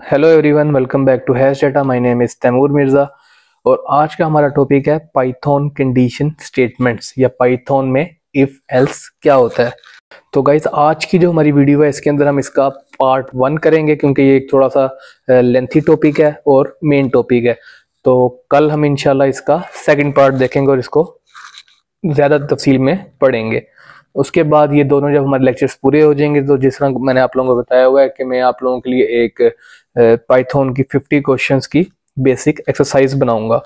Hello everyone, welcome back to hash data. My name is Taimur Mirza और आज का हमारा टॉपिक है पाइथन कंडीशन स्टेटमेंट्स या पाइथन में इफ एल्स क्या होता है। तो गाइस, आज की जो हमारी वीडियो है इसके अंदर हम इसका पार्ट 1 करेंगे क्योंकि ये एक थोड़ा सा लेंथी टॉपिक है और मेन टॉपिक है। तो कल हम इंशाल्लाह इसका सेकंड पार्ट देखेंगे और इसको ज़्यादा तफसील में पढ़ेंगे। उसके बाद ये दोनों जब हमारे लेक्चर्स पूरे हो जाएंगे तो जिस तरह मैंने आप लोगों को बताया हुआ है कि मैं आप लोगों के लिए एक पाइथन की 50 क्वेश्चंस की बेसिक एक्सरसाइज बनाऊंगा।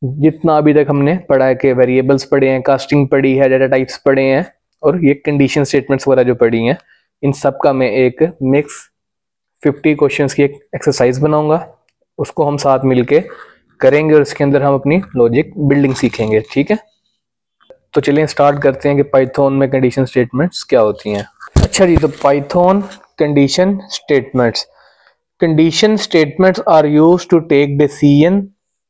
जितना अभी तक हमने पढ़ा है कि वेरिएबल्स पढ़े हैं, कास्टिंग पढ़ी है, डाटा टाइप्स पढ़े हैं और ये कंडीशन स्टेटमेंट्स वगैरह जो पढ़ी हैं, इन सब का मैं एक मिक्स 50 क्वेश्चंस की एक एक्सरसाइज बनाऊंगा। उसको हम साथ मिलके करेंगे और इसके अंदर हम अपनी लॉजिक बिल्डिंग सीखेंगे। ठीक है, तो चलिए स्टार्ट करते हैं कि पाइथन में कंडीशन स्टेटमेंट्स क्या होती हैं। अच्छा जी, तो python condition statements are used to take decision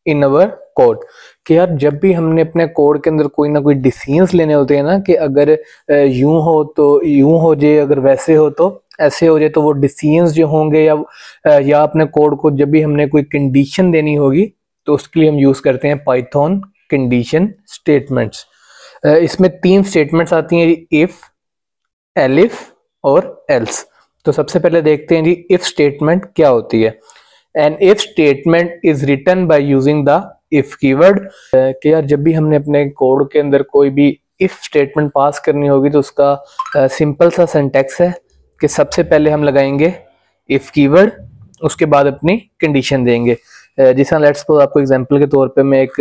in our code. कि यार जब भी हमने अपने कोड के अंदर कोई ना कोई डिसीजंस लेने होते हैं ना, कि अगर यूं हो तो यूं हो जाए, अगर वैसे हो तो ऐसे हो जाए, तो वो डिसीजंस जो होंगे या अपने कोड को जब भी हमने कोई कंडीशन देनी होगी तो उसके लिए हम यूज करते हैं पाइथन कंडीशन स्टेटमेंट्स। इसमें 3 स्टेटमेंट्स आती हैं, इफ, एलिफ और एल्स। तो सबसे पहले देखते हैं जी इफ स्टेटमेंट क्या होती है। An if statement is written by using the if keyword. कि यार जब भी हमने अपने कोड के अंदर कोई भी इफ स्टेटमेंट पास करनी होगी तो उसका सिंपल सा सिंटैक्स है कि सबसे पहले हम लगाएंगे इफ कीवर्ड, उसके बाद अपनी कंडीशन देंगे। जिस तरह लेट्स सपोज आपको एग्जांपल के तौर पे मैं एक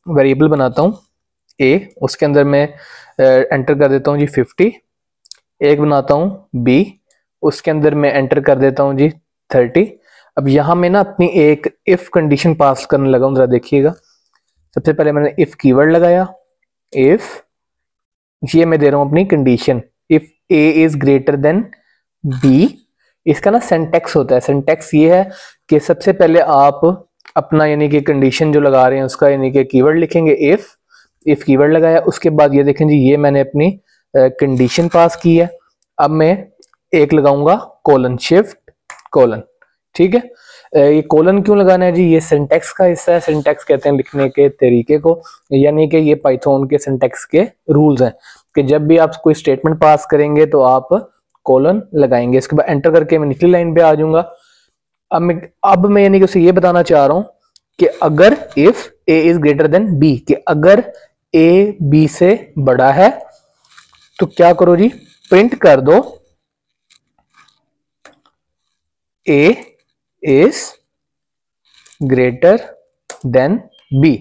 वेरिएबल बनाता हूँ ए, उसके अंदर मैं एंटर कर देता हूँ जी 50। एक बनाता हूँ बी, उसके अंदर मैं एंटर कर देता हूँ जी 30। अब यहाँ मैं ना अपनी एक इफ कंडीशन पास करने लगा हूँ, जरा देखिएगा। सबसे पहले मैंने इफ कीवर्ड लगाया, इफ, ये मैं दे रहा हूँ अपनी condition, if a is greater than b. इसका ना सिंटैक्स होता है, सिंटैक्स ये है कि सबसे पहले आप अपना यानी कि कंडीशन जो लगा रहे हैं उसका यानी कि कीवर्ड लिखेंगे इफ कीवर्ड लगाया, उसके बाद ये देखें जी ये मैंने अपनी कंडीशन पास की है। अब मैं एक लगाऊंगा कोलन, शिफ्ट कोलन। ठीक है, ये कोलन क्यों लगाना है जी? ये सिंटैक्स का हिस्सा है। सिंटैक्स कहते हैं लिखने के तरीके को, यानी कि ये पाइथन के सिंटैक्स के रूल्स हैं कि जब भी आप कोई स्टेटमेंट पास करेंगे तो आप कोलन लगाएंगे। इसके बाद एंटर करके मैं निचली लाइन पे आ जाऊंगा। अब मैं यानी कि उसे ये बताना चाह रहा हूं कि अगर if a is greater than b, कि अगर ए बी से बड़ा है तो क्या करो जी, प्रिंट कर दो a is greater than B.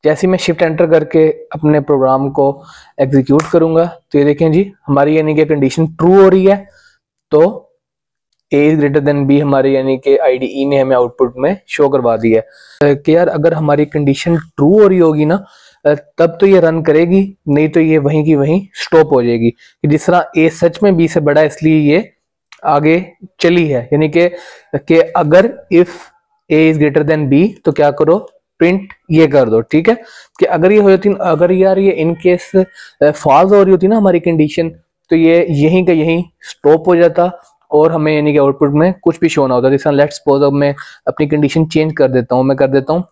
जैसे मैं शिफ्ट एंटर करके अपने प्रोग्राम को एग्जीक्यूट करूंगा तो ये देखें जी हमारी यानी कि कंडीशन ट्रू हो रही है, तो ए इज ग्रेटर देन बी हमारी यानी कि आईडीई ने हमें आउटपुट में शो करवा दिया है। कि यार अगर हमारी कंडीशन ट्रू हो रही होगी ना तब तो ये रन करेगी, नहीं तो ये वहीं की वहीं स्टॉप हो जाएगी। कि जिस तरह ए सच में बी से बड़ा है इसलिए ये आगे चली है, यानी कि अगर if a is greater than b तो क्या करो, प्रिंट ये कर दो। ठीक है, कि अगर ये हो जाती, अगर यार ये इन केस फॉल्स हो रही होती ना हमारी कंडीशन, तो ये यहीं का यहीं स्टॉप हो जाता और हमें यानी कि आउटपुट में कुछ भी शो ना होता। जैसे लेट्स सपोज अब मैं अपनी कंडीशन चेंज कर देता हूँ, मैं कर देता हूँ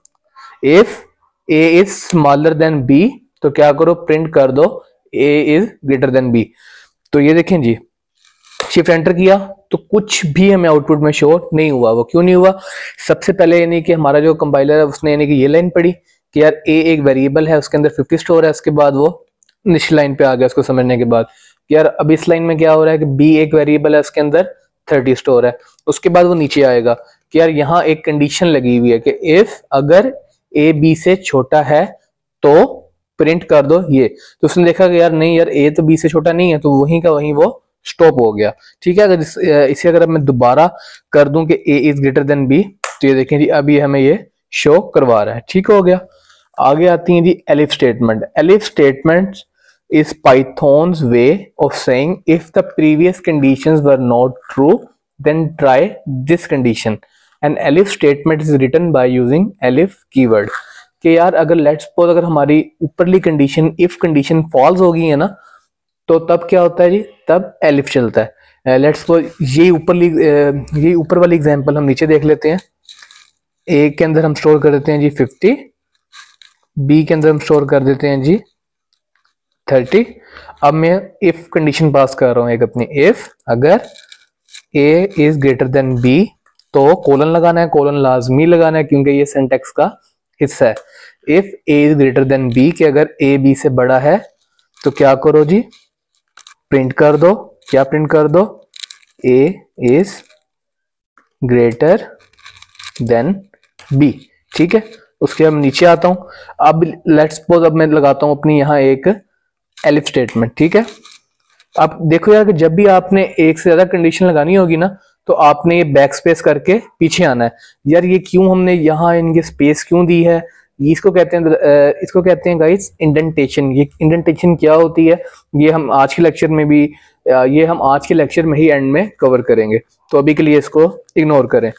if a is smaller than b, तो क्या करो, प्रिंट कर दो a is greater than b. तो ये देखें जी शिफ्ट एंटर किया तो कुछ भी हमें आउटपुट में शो नहीं हुआ। वो क्यों नहीं हुआ? सबसे पहले यानी कि हमारा जो कंपाइलर है उसने यानी कि ये लाइन पढ़ी कि यार ए एक वेरिएबल है, उसके अंदर 50 स्टोर है। उसके बाद वो निचली लाइन पे आ गया उसको समझने के बाद कि यार अब इस लाइन में क्या हो रहा है कि बी एक वेरिएबल है, उसके अंदर 30 स्टोर है। उसके बाद वो नीचे आएगा कि यार यहाँ एक कंडीशन लगी हुई है कि इफ अगर ए बी से छोटा है तो प्रिंट कर दो ये। तो उसने देखा कि यार नहीं यार ए तो बी से छोटा नहीं है, तो वहीं का वहीं वो स्टॉप हो गया। ठीक है, अगर इसे अगर मैं दोबारा कर दूं कि ए इज ग्रेटर देन बी तो ये देखें जी अब ये हमें ये शो करवा रहा है। ठीक हो गया। आगे आती है जी elif statement. Elif statement is Python's way of saying if the previous conditions were not true then try this condition. An elif statement is written by using elif keyword. कि यार अगर लेट्स सपोज अगर हमारी ऊपरली condition if condition false हो गई है ना, तो तब क्या होता है जी, तब एलिफ चलता है। लेट्स सपोज ये ऊपर वाली एग्जांपल हम नीचे देख लेते हैं। ए के अंदर हम स्टोर कर देते हैं जी 50, बी के अंदर हम स्टोर कर देते हैं जी 30। अब मैं इफ कंडीशन पास कर रहा हूं एक अपनी, इफ अगर ए इज ग्रेटर देन बी, तो कोलन लगाना है, कोलन लाजमी लगाना है क्योंकि ये सिंटैक्स का हिस्सा है। If a is greater than b, कि अगर ए बी से बड़ा है तो क्या करो जी, प्रिंट कर दो। क्या प्रिंट कर दो, a is greater than B. ठीक है, उसके अब नीचे आता हूं। अब लेट्स सपोज अब मैं लगाता हूं अपनी यहां एक एलिफ स्टेटमेंट। ठीक है, अब देखो यार कि जब भी आपने एक से ज्यादा कंडीशन लगानी होगी ना, तो आपने ये बैक स्पेस करके पीछे आना है। यार ये क्यों हमने यहाँ इनके स्पेस क्यों दी है, इसको कहते हैं गाइस इंडेंटेशन। ये इंडेंटेशन क्या होती है, ये हम आज के लेक्चर में भी ही एंड में कवर करेंगे, तो अभी के लिए इसको इग्नोर करें।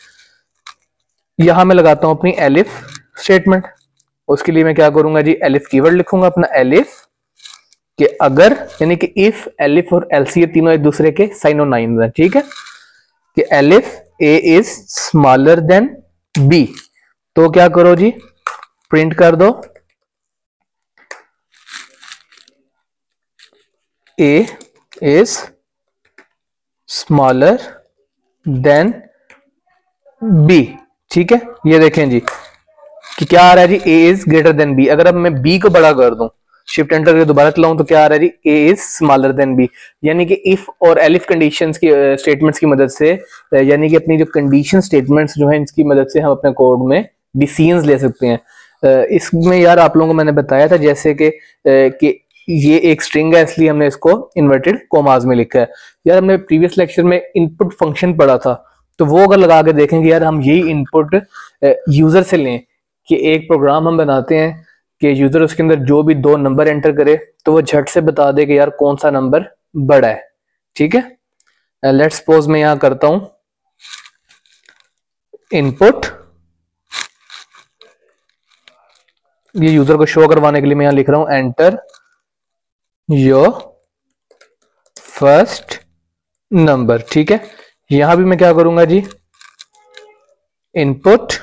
यहां मैं लगाता हूं अपनी एलिफ स्टेटमेंट। उसके लिए मैं क्या करूंगा जी, एलिफ कीवर्ड लिखूंगा अपना एलिफ, कि अगर यानी कि इफ, एलिफ और एलसी ये तीनों एक दूसरे के साइनोनाइम्स हैं। ठीक है, कि elif a is smaller than b, तो क्या करो जी, प्रिंट कर दो a is smaller than B. ठीक है, ये देखें जी कि क्या आ रहा है जी, ए इज ग्रेटर देन बी। अगर अब मैं बी को बड़ा कर दूं, शिफ्ट एंटर करके दोबारा चलाऊं, तो क्या आ रहा है जी, ए इज स्मॉलर देन बी। यानी कि इफ और एलिफ कंडीशंस की स्टेटमेंट्स की मदद से, यानी कि अपनी जो कंडीशन स्टेटमेंट्स जो है इसकी मदद से हम अपने कोड में डिसीजंस ले सकते हैं। इसमें यार आप लोगों को मैंने बताया था जैसे कि ये एक स्ट्रिंग है, इसलिए हमने इसको इन्वर्टेड कोमास में लिखा है। यार हमने प्रीवियस लेक्चर में इनपुट फंक्शन पढ़ा था, तो वो अगर लगा के देखेंगे यार, हम यही इनपुट यूजर से लें कि एक प्रोग्राम हम बनाते हैं कि यूजर उसके अंदर जो भी दो नंबर एंटर करे तो वो झट से बता दे कि यार कौन सा नंबर बड़ा है। ठीक है, लेट्स सपोज मैं यहां करता हूं इनपुट, ये यूजर को शो करवाने के लिए मैं यहां लिख रहा हूं एंटर योर फर्स्ट नंबर। ठीक है, यहां भी मैं क्या करूंगा जी, input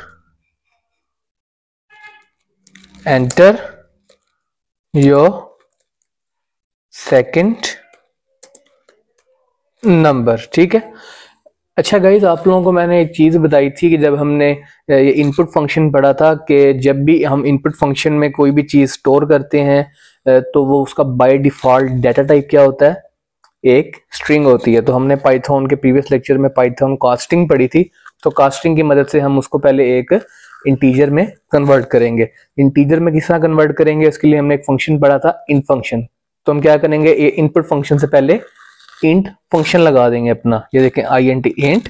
enter your second number. ठीक है, अच्छा गाइज, आप लोगों को मैंने एक चीज बताई थी कि जब हमने ये इनपुट फंक्शन पढ़ा था कि जब भी हम इनपुट फंक्शन में कोई भी चीज स्टोर करते हैं तो वो उसका बाय डिफॉल्ट डाटा टाइप क्या होता है, एक स्ट्रिंग होती है। तो हमने पाइथन के प्रीवियस लेक्चर में पाइथन कास्टिंग पढ़ी थी, तो कास्टिंग की मदद से हम उसको पहले एक इंटीजर में कन्वर्ट करेंगे। इंटीजर में किस तरह कन्वर्ट करेंगे, उसके लिए हमने एक फंक्शन पढ़ा था इंट फंक्शन। तो हम क्या करेंगे, ये इनपुट फंक्शन से पहले इंट फंक्शन लगा देंगे अपना। ये देखें INT इंट,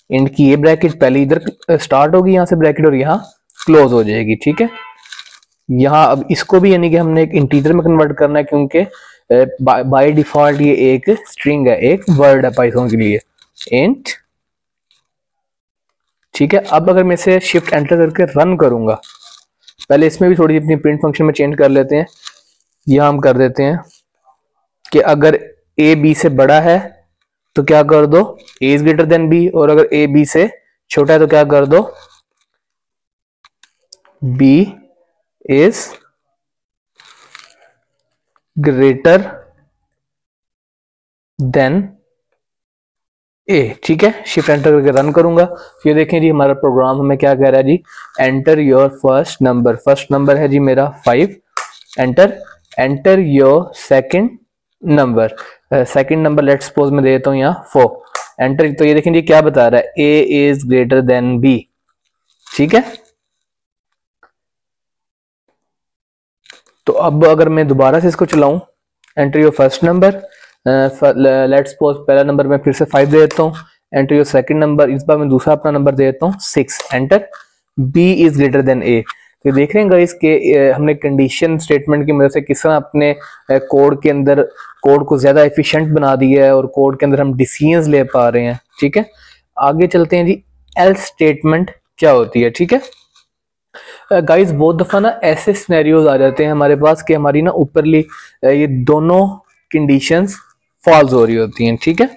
इंट की ये ब्रैकेट पहले इधर स्टार्ट होगी यहाँ से ब्रैकेट और यहाँ क्लोज हो जाएगी। ठीक है, यहाँ अब इसको भी यानी कि हमने एक इंटीजर में कन्वर्ट करना है क्योंकि बाय डिफॉल्ट ये एक स्ट्रिंग है, एक वर्ड है पाइथन के लिए, इंट। ठीक है, अब अगर मैं इसे शिफ्ट एंटर करके रन करूंगा, पहले इसमें भी थोड़ी अपनी प्रिंट फंक्शन में चेंज कर लेते हैं। यहां हम कर देते हैं कि अगर ए बी से बड़ा है तो क्या कर दो, a is greater than B, और अगर ए बी से छोटा है तो क्या कर दो, बी इज ग्रेटर देन ए। ठीक है, शिफ्ट एंटर करके रन करूंगा, ये देखें जी हमारा प्रोग्राम हमें क्या कह रहा है जी, enter your first number. First number है जी मेरा 5, enter your second number. Second number let's suppose मैं दे देता हूं यहाँ 4, एंटर। तो ये देखें जी क्या बता रहा है, A is greater than B. ठीक है, तो अब अगर मैं दोबारा से इसको चलाऊं, enter your first number, let's suppose पहला नंबर मैं फिर से 5 दे देता हूँ, एंटर योर सेकंड नंबर, इस बार मैं दूसरा अपना नंबर दे देता हूँ 6, enter, B is greater than A. तो देख रहे हैं गाइस कि हमने कंडीशन स्टेटमेंट की मदद से किस तरह अपने कोड के अंदर कोड को ज्यादा एफिशिएंट बना दिया है और कोड के अंदर हम डिसीजंस ले पा रहे हैं। ठीक है, आगे चलते हैं जी, एल्स स्टेटमेंट क्या होती है। ठीक है गाइस, बहुत दफा ना ऐसे सिनेरियोज आ जाते हैं हमारे पास कि हमारी ना ऊपरली ये दोनों कंडीशंस फॉल्स हो रही होती हैं। ठीक है,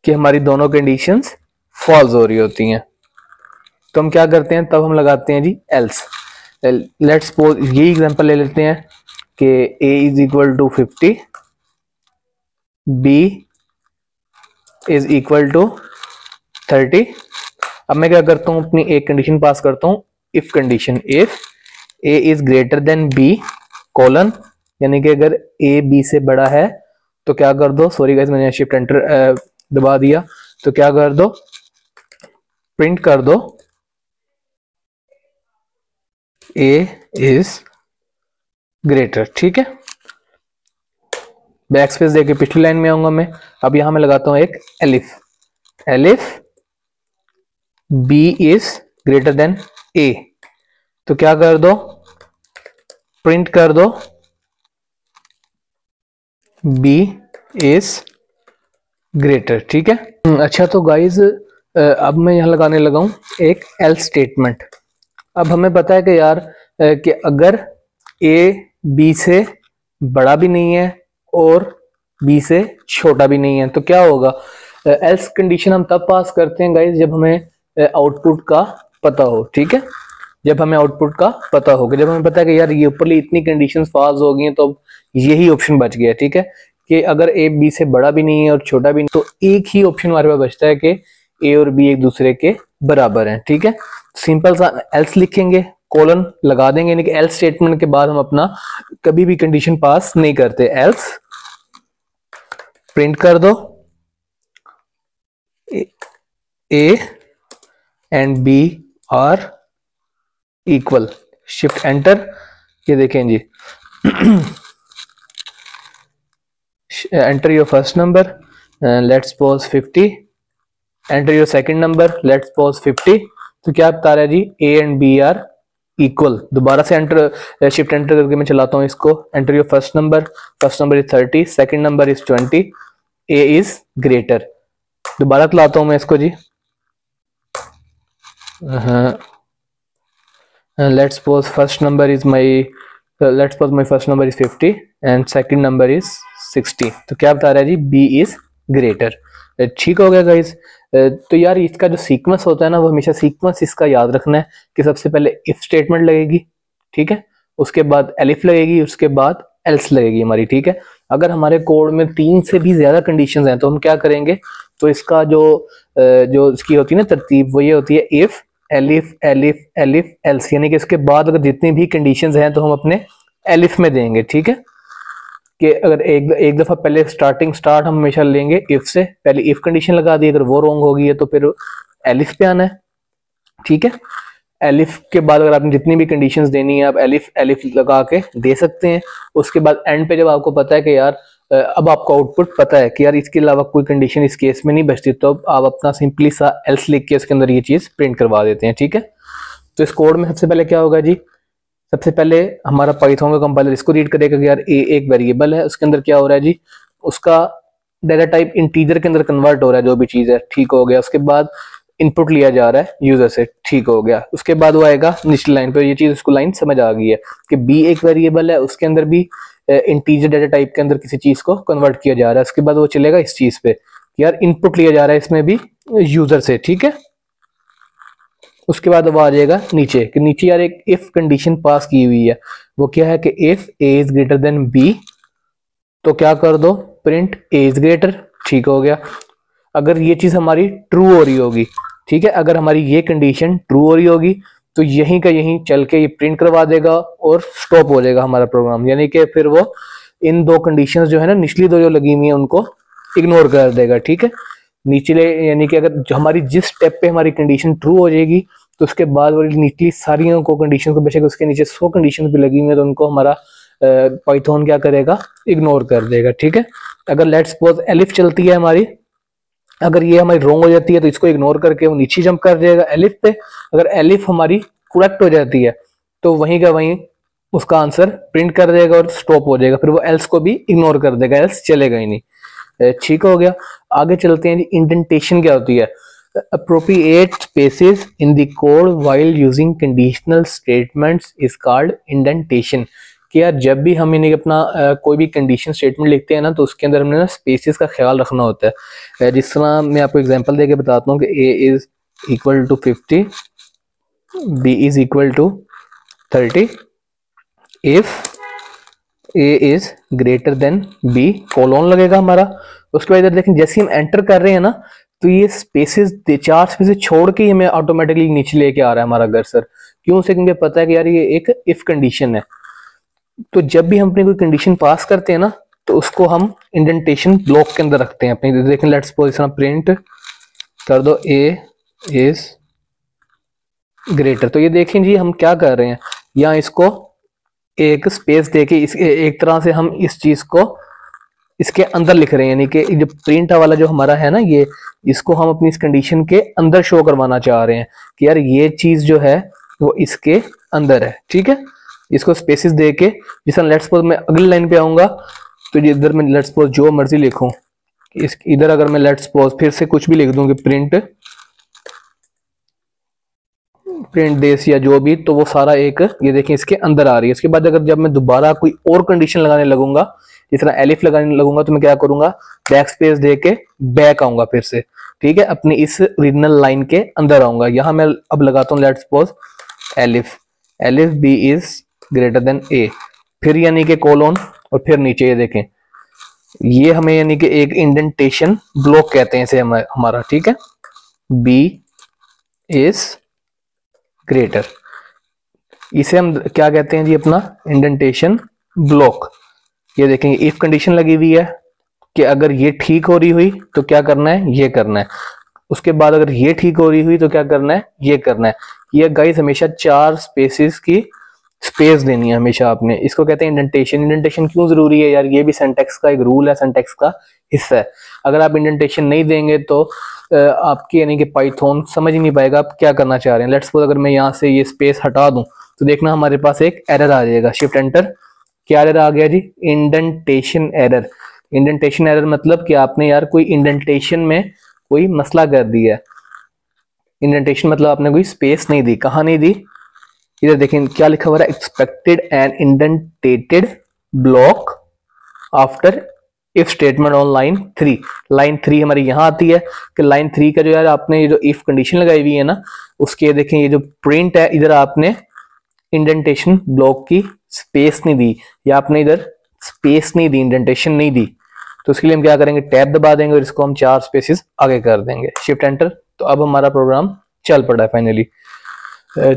कि हमारी दोनों कंडीशंस फॉल्स हो रही होती हैं, तो हम क्या करते हैं, तब हम लगाते हैं जी एल्स। लेट्स सपोज ये एग्जांपल ले लेते हैं कि a is equal to 50, b is equal to 30। अब मैं क्या करता हूं, अपनी एक कंडीशन पास करता हूं, if condition, if a is greater than b colon, यानी कि अगर a b से बड़ा है तो क्या कर दो, सॉरी गाइस मैंने शिफ्ट एंटर दबा दिया, तो क्या कर दो, प्रिंट कर दो a इज ग्रेटर। ठीक है, बैक स्पेस देके पिछली लाइन में आऊंगा मैं। अब यहां मैं लगाता हूं एक elif, elif b is greater then a, तो क्या कर दो, प्रिंट कर दो b इज ग्रेटर। ठीक है, अच्छा तो गाइज अब मैं यहां लगाने लगा हूं एक एल्स स्टेटमेंट। अब हमें पता है कि यार कि अगर a b से बड़ा भी नहीं है और b से छोटा भी नहीं है तो क्या होगा, एल्स कंडीशन हम तब पास करते हैं गाइज जब हमें आउटपुट का पता हो। ठीक है, जब हमें आउटपुट का पता होगा, जब हमें पता है कि यार ये ऊपरली इतनी कंडीशंस फॉल्स हो गई हैं तो अब यही ऑप्शन बच गया। ठीक है, कि अगर a b से बड़ा भी नहीं है और छोटा भी नहीं, तो एक ही ऑप्शन हमारे पास बचता है कि a और b एक दूसरे के बराबर हैं। ठीक है, सिंपल सा एल्स लिखेंगे, कोलन लगा देंगे, यानी कि एल्स स्टेटमेंट के बाद हम अपना कभी भी कंडीशन पास नहीं करते। एल्स प्रिंट कर दो a and b are equal, shift enter, ये देखें जी enter your first number, let's suppose 50, enter your second number, let's suppose 50, तो क्या बता रहा है जी, a and b are equal। दोबारा से एंटर, शिफ्ट एंटर करके मैं चलाता हूँ इसको, enter your first number is 30, second number is 20, a is greater। दोबारा चलाता हूँ मैं इसको जी, let's suppose first number is my let's suppose my first number is 50 and second number is 60, तो क्या बता रहा है जी, b is greater। ठीक हो गया गाइज। तो यार इसका जो सीक्वेंस होता है ना, वो हमेशा सीक्वेंस इसका याद रखना है कि सबसे पहले इफ स्टेटमेंट लगेगी, ठीक है, उसके बाद एलिफ लगेगी, उसके बाद एल्स लगेगी हमारी। ठीक है, अगर हमारे कोड में 3 से भी ज्यादा कंडीशंस हैं तो हम क्या करेंगे, तो इसका जो इसकी होती है ना तरतीब, वो ये होती है if elif elif elif else, यानी कि इसके बाद अगर जितनी भी कंडीशंस हैं तो हम अपने एलिफ में देंगे। ठीक है, कि अगर एक दफा पहले स्टार्ट हम हमेशा लेंगे इफ से, पहले इफ कंडीशन लगा दी, अगर वो रॉन्ग होगी है तो फिर एलिफ पे आना है। ठीक है, एलिफ के बाद अगर आपने जितनी भी कंडीशंस देनी है आप एलिफ एलिफ लगा के दे सकते हैं। उसके बाद एंड पे जब आपको पता है कि यार अब आपको आउटपुट पता है कि यार इसके अलावा कोई कंडीशन इस केस में नहीं बचती, तो अब आप अपना सिंपली सा एल्स लिख के इसके अंदर ये चीज प्रिंट करवा देते हैं। ठीक है, तो इस कोड में सबसे पहले क्या होगा जी, सबसे पहले हमारा पाइथन का कंपाइलर इसको रीड करेगा कि यार ए एक वेरिएबल है, उसके अंदर क्या हो रहा है जी, उसका डेटा टाइप इंटीजर के अंदर कन्वर्ट हो रहा है, जो भी चीज है, ठीक हो गया। उसके बाद इनपुट लिया जा रहा है यूजर से, ठीक हो गया। उसके बाद वो आएगा निचली लाइन पे, ये चीज उसको लाइन समझ आ गई है कि बी एक वेरिएबल है, उसके अंदर भी इंटीजर डेटा टाइप के अंदर किसी चीज को कन्वर्ट किया जा रहा है। उसके बाद वो चलेगा इस चीज पे, यार इनपुट लिया जा रहा है इसमें भी यूजर से। ठीक है, उसके बाद वो आ जाएगा नीचे कि नीचे यार एक इफ कंडीशन पास की हुई है, वो क्या है कि if a is greater than b, तो क्या कर दो, प्रिंट ए इज ग्रेटर। ठीक हो गया, अगर ये चीज हमारी ट्रू हो रही होगी, ठीक है, अगर हमारी ये कंडीशन ट्रू हो रही होगी तो यहीं का यहीं चल के ये प्रिंट करवा देगा और स्टॉप हो जाएगा हमारा प्रोग्राम, यानी कि फिर वो इन दो कंडीशंस जो है ना, निचली दो जो लगी हुई है उनको इग्नोर कर देगा। ठीक है, निचले यानी कि अगर हमारी जिस स्टेप पे हमारी कंडीशन ट्रू हो जाएगी तो उसके बाद वो निचली सारियों को कंडीशन को, बेशक उसके नीचे 100 कंडीशन भी लगी हुई है तो उनको हमारा पाइथन क्या करेगा, इग्नोर कर देगा। ठीक है, अगर लेट्स सपोज एलिफ चलती है हमारी, अगर ये हमारी रॉन्ग हो जाती है तो इसको इग्नोर करके वो नीचे जंप कर जाएगा एलिफ पे। अगर एलिफ हमारी करेक्ट हो जाती है तो वहीं का वहीं उसका आंसर प्रिंट कर देगा और स्टॉप हो जाएगा, फिर वो एल्स को भी इग्नोर कर देगा, एल्स चलेगा ही नहीं। ठीक हो गया, आगे चलते हैं जी। इंडेंटेशन क्या होती है, appropriate spaces in the code while using conditional statements is called indentation। कि यार जब भी हम इन्हें अपना कोई भी कंडीशन स्टेटमेंट लिखते हैं ना, तो उसके अंदर हमने ना स्पेसेस का ख्याल रखना होता है। जिस तरह मैं आपको एग्जांपल देके बताता हूँ कि a is equal to 50, b is equal to 30 if a is greater than b, colon लगेगा हमारा। उसके बाद इधर देखें, जैसे हम एंटर कर रहे हैं ना, तो ये स्पेसेस 4 स्पेसेस छोड़ के हमें ऑटोमेटिकली नीचे लेके आ रहा है हमारा कर्सर। क्यों से? क्योंकि पता है कि यार ये एक इफ कंडीशन है। तो जब भी हम अपनी कोई कंडीशन पास करते हैं ना, तो उसको हम इंडेंटेशन ब्लॉक के अंदर रखते हैं अपनी। देखें, लेट्स सपोज इस तरह प्रिंट कर दो a इज ग्रेटर, तो ये देखें जी हम क्या कर रहे हैं, यहाँ इसको एक स्पेस देके इस एक तरह से हम इस चीज को इसके अंदर लिख रहे हैं, यानी कि जो प्रिंट वाला जो हमारा है ना, ये इसको हम अपनी इस कंडीशन के अंदर शो करवाना चाह रहे हैं कि यार ये चीज जो है वो इसके अंदर है। ठीक है, इसको स्पेसिस दे के, जिस तरह लेट्स सपोज मैं अगली लाइन पे आऊंगा, तो इधर मैं लेट्स सपोज जो मर्जी लिखूं, इस इधर अगर मैं लेट्स सपोज फिर से कुछ भी लिख दूं कि प्रिंट देश या जो भी, तो वो सारा एक, ये देखें, इसके अंदर आ रही है। इसके बाद अगर जब मैं दोबारा कोई और कंडीशन लगाने लगूंगा, जिस तरह एलिफ लगाने लगूंगा, तो मैं क्या करूंगा, बैक स्पेस दे के बैक आऊंगा फिर से। ठीक है, अपनी इस ओरिजिनल लाइन के अंदर आऊंगा। यहां मैं अब लगाता हूं let's suppose elif B is greater than A, फिर यानी कि कोलोन, और फिर नीचे ये देखें, ये हमें यानी कि एक इंडेंटेशन ब्लॉक कहते हैं इसे हमारा। ठीक है, बी इज ग्रेटर, इसे हम क्या कहते हैं जी, अपना इंडेंटेशन ब्लॉक। ये देखेंगे इफ कंडीशन लगी हुई है कि अगर ये ठीक हो रही हुई तो क्या करना है, ये करना है। उसके बाद अगर ये ठीक हो रही हुई तो क्या करना है, ये करना है। ये गाइस हमेशा 4 स्पेसिस की स्पेस देनी है हमेशा आपने। इसको कहते हैं इंडेंटेशन। इंडेंटेशन क्यों जरूरी है यार, ये भी सिंटैक्स का एक रूल है, सिंटैक्स का हिस्सा है। अगर आप इंडेंटेशन नहीं देंगे तो आपकी यानी कि पाइथन समझ ही नहीं पाएगा आप क्या करना चाह रहे हैं। लेट्स सपोज अगर मैं यहाँ से ये स्पेस हटा दूं, तो देखना हमारे पास एक एरर आ जाएगा। शिफ्ट एंटर, क्या एरर आ गया जी, इंडेंटेशन एरर। इंडेंटेशन एरर मतलब कि आपने यार कोई इंडेंटेशन में कोई मसला कर दिया है। इंडेंटेशन मतलब आपने कोई स्पेस नहीं दी। कहाँ नहीं दी, इधर देखें क्या लिखा हुआ है, expected an indentated block after if statement on line 3। Line 3 हमारी यहाँ आती है कि लाइन 3 का जो यार आपने ये जो इफ कंडीशन लगाई हुई है ना, उसके देखें ये जो प्रिंट है, इधर आपने इंडेंटेशन ब्लॉक की स्पेस नहीं दी, या आपने इधर स्पेस नहीं दी, इंडेंटेशन नहीं दी। तो उसके लिए हम क्या करेंगे, टैब दबा देंगे और इसको हम 4 स्पेसिस आगे कर देंगे। शिफ्ट एंटर, तो अब हमारा प्रोग्राम चल पड़ा है फाइनली।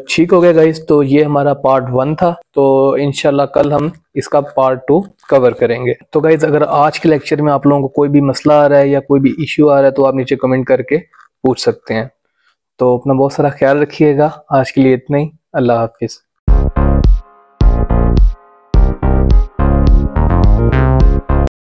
ठीक हो गया गाइस। तो ये हमारा पार्ट 1 था, तो इंशाल्लाह कल हम इसका पार्ट 2 कवर करेंगे। तो गाइस अगर आज के लेक्चर में आप लोगों को कोई भी मसला आ रहा है या कोई भी इश्यू आ रहा है, तो आप नीचे कमेंट करके पूछ सकते हैं। तो अपना बहुत सारा ख्याल रखिएगा। आज के लिए इतना ही। अल्लाह हाफिज।